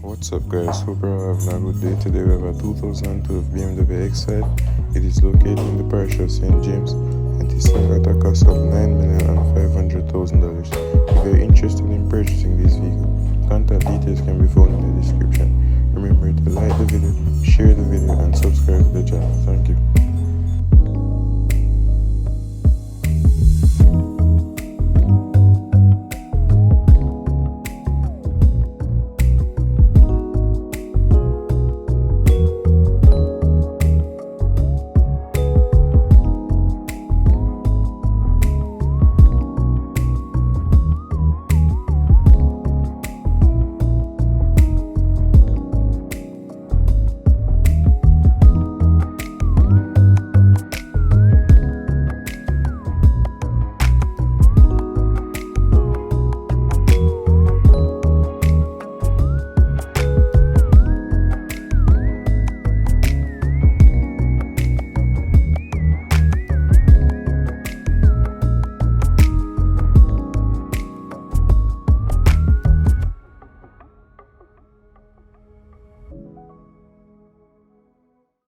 What's up guys, hope you're having a good day. Today we have a 2012 BMW X5. It is located in the parish of St. James and is selling at a cost of $9,500,000. If you're interested in purchasing this vehicle, contact details can be found in the description. Remember to like the video, share the video and subscribe to the channel. Thank you.